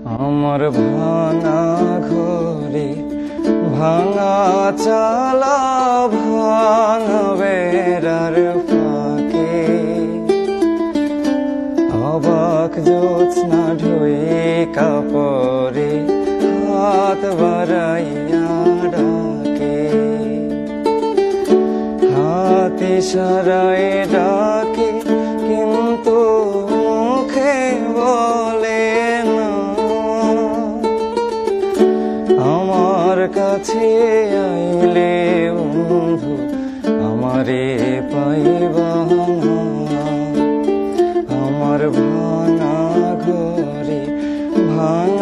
আমার ভাঙা ঘরে ভাঙা চালা ভাঙা বেড়ার ফাঁকে অবাক জ্যোৎস্না ঢুয়ে কাপড়ে হাত বাড়াইয়া ডাকে, হাত ইশারায় ডাকে কিন্তু মুখে বলে না। আমার কাছে আইলে বন্ধু আমারে পাইবা না। আমার ভাঙা ঘরে ভাঙা